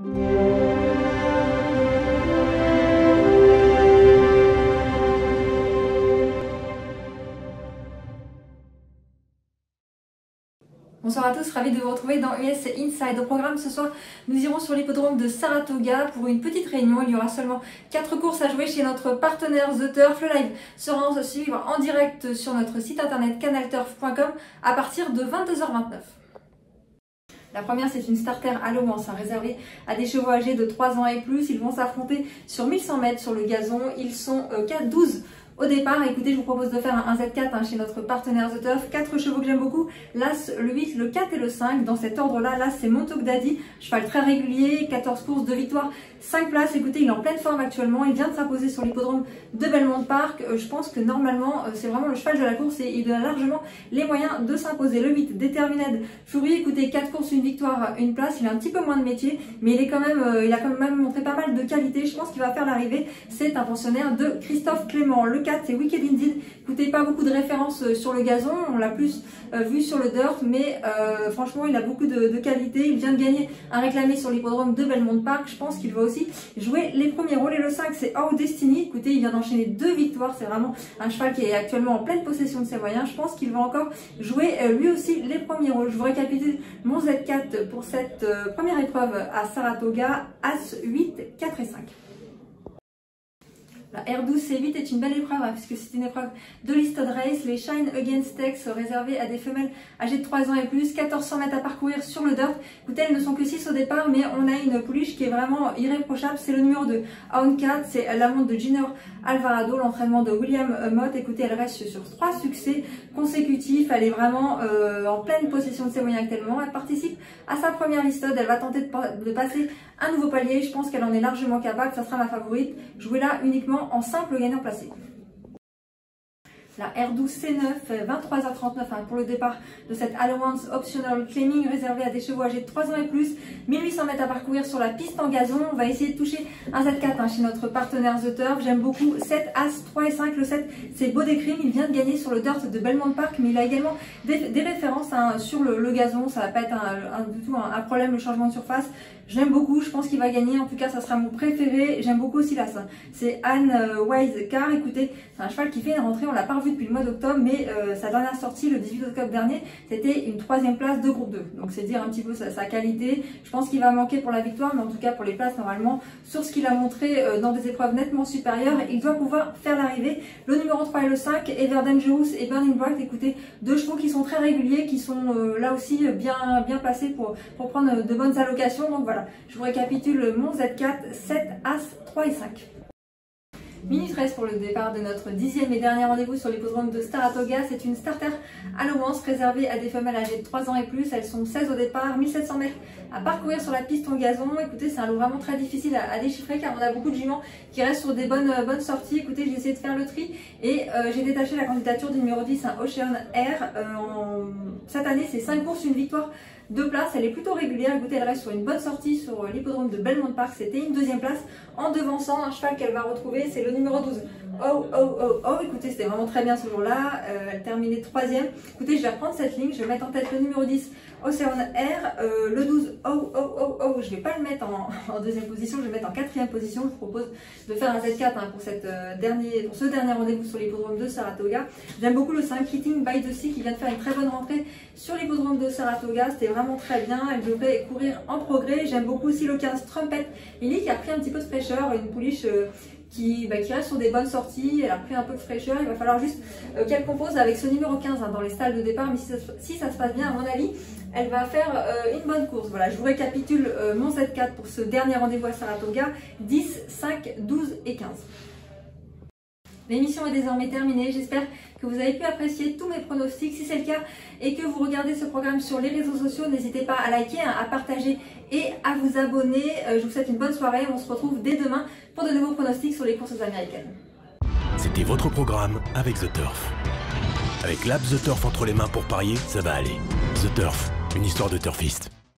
Bonsoir à tous, ravi de vous retrouver dans US Inside. Au programme ce soir, nous irons sur l'hippodrome de Saratoga pour une petite réunion. Il y aura seulement 4 courses à jouer chez notre partenaire The Turf. Le live sera à suivre en direct sur notre site internet canalturf.com à partir de 22h29. La première, c'est une starter à Lomance, réservée à des chevaux âgés de 3 ans et plus. Ils vont s'affronter sur 1100 mètres sur le gazon. Ils sont 4-12 au départ. Écoutez, je vous propose de faire un Z4 chez notre partenaire The Turf. 4 chevaux que j'aime beaucoup, l'As, le 8, le 4 et le 5. Dans cet ordre-là, l'As, c'est Montauk Daddy, cheval très régulier, 14 courses, 2 victoires, 5 places. Écoutez, il est en pleine forme actuellement. Il vient de s'imposer sur l'hippodrome de Belmont Park. Je pense que normalement, c'est vraiment le cheval de la course et il a largement les moyens de s'imposer. Le 8, Determined Fury. Écoutez, 4 courses, 1 victoire, 1 place. Il a un petit peu moins de métier, mais il a quand même montré pas mal de qualité. Je pense qu'il va faire l'arrivée. C'est un pensionnaire de Christophe Clément. Le 4, c'est Wicked Indeed. Écoutez, pas beaucoup de références sur le gazon. On l'a plus vu sur le dirt, mais franchement, il a beaucoup de qualité. Il vient de gagner un réclamé sur l'hippodrome de Belmont Park. Je pense qu'il va aussi jouer les premiers rôles. Et le 5, c'est Our Destiny. Écoutez, il vient d'enchaîner 2 victoires. C'est vraiment un cheval qui est actuellement en pleine possession de ses moyens. Je pense qu'il va encore jouer lui aussi les premiers rôles. Je vous récapitule mon Z4 pour cette première épreuve à Saratoga. As, 8, 4 et 5. La R12C8 est une belle épreuve puisque c'est une épreuve de listed race. Les Shine Against Tex réservées à des femelles âgées de 3 ans et plus. 1400 mètres à parcourir sur le dirt. Écoutez, elles ne sont que 6 au départ, mais on a une pouliche qui est vraiment irréprochable. C'est le numéro 2, Houndcat. C'est la montre de Gino Alvarado, l'entraînement de William Mott. Écoutez, elle reste sur 3 succès consécutifs. Elle est vraiment en pleine possession de ses moyens actuellement. Elle participe à sa première listed. Elle va tenter de passer un nouveau palier. Je pense qu'elle en est largement capable. Ça sera ma favorite. Jouer là uniquement en simple gagnant placé. La R12C9, 23h39 pour le départ de cette Allowance Optional Claiming réservée à des chevaux âgés de 3 ans et plus. 1800 mètres à parcourir sur la piste en gazon. On va essayer de toucher un Z4 chez notre partenaire The Turf. J'aime beaucoup 7, As, 3 et 5. Le 7, c'est Beau Crime. Il vient de gagner sur le dirt de Belmont Park, mais il a également des références sur le gazon. Ça va pas être du tout un problème, le changement de surface. J'aime beaucoup, je pense qu'il va gagner, en tout cas ça sera mon préféré. J'aime beaucoup aussi l'As, c'est Anne Wise Car. Écoutez, c'est un cheval qui fait une rentrée, on l'a pas revu depuis le mois d'octobre, mais sa dernière sortie le 18 octobre dernier, c'était une 3e place de groupe 2. Donc c'est dire un petit peu sa qualité. Je pense qu'il va manquer pour la victoire, mais en tout cas pour les places normalement, sur ce qu'il a montré dans des épreuves nettement supérieures, il doit pouvoir faire l'arrivée. Le numéro 3 et le 5, Ever Dangerous et Burning Bright. Écoutez, 2 chevaux qui sont très réguliers, qui sont là aussi bien placés pour prendre de bonnes allocations. Donc voilà, je vous récapitule mon Z4, 7, As, 3 et 5. Minute 13 pour le départ de notre 10e et dernier rendez-vous sur l'hippodrome de Saratoga. C'est une starter à Lomance réservée à des femelles âgées de 3 ans et plus. Elles sont 16 au départ, 1700 mètres à parcourir sur la piste en gazon. Écoutez, c'est un lot vraiment très difficile à déchiffrer car on a beaucoup de juments qui restent sur des bonnes sorties. Écoutez, j'ai essayé de faire le tri et j'ai détaché la candidature du numéro 10, Ocean Air. Cette année, c'est 5 courses, 1 victoire, 2 places. Elle est plutôt régulière. Écoutez, elle reste sur une bonne sortie sur l'hippodrome de Belmont Park. C'était une 2e place en devançant un cheval qu'elle va retrouver. C'est le numéro 12. Écoutez, c'était vraiment très bien ce jour-là. Elle terminait 3e. Écoutez, je vais reprendre cette ligne. Je vais mettre en tête le numéro 10, Ocean Air. Le 12, je vais pas le mettre en 2e position. Je vais le mettre en 4e position. Je vous propose de faire un Z4 pour ce dernier rendez-vous sur l'hippodrome de Saratoga. J'aime beaucoup le 5, Hitting by the Sea, qui vient de faire une très bonne rentrée sur l'hippodrome de Saratoga. C'était vraiment très bien. Elle devrait courir en progrès. J'aime beaucoup aussi le 15, Trumpet Lily, qui a pris un petit peu de fraîcheur. Une pouliche qui reste sur des bonnes sorties. Elle a pris un peu de fraîcheur. Il va falloir juste qu'elle compose avec ce numéro 15 dans les stalles de départ. Mais si ça se passe bien, à mon avis, elle va faire une bonne course. Voilà, je vous récapitule mon Z4 pour ce dernier rendez-vous à Saratoga. 10, 5, 12 et 15. L'émission est désormais terminée. J'espère que vous avez pu apprécier tous mes pronostics. Si c'est le cas et que vous regardez ce programme sur les réseaux sociaux, n'hésitez pas à liker, à partager et à vous abonner. Je vous souhaite une bonne soirée. On se retrouve dès demain pour de nouveaux pronostics sur les courses américaines. C'était votre programme avec The Turf. Avec l'app The Turf entre les mains pour parier, ça va aller. The Turf, une histoire de turfiste.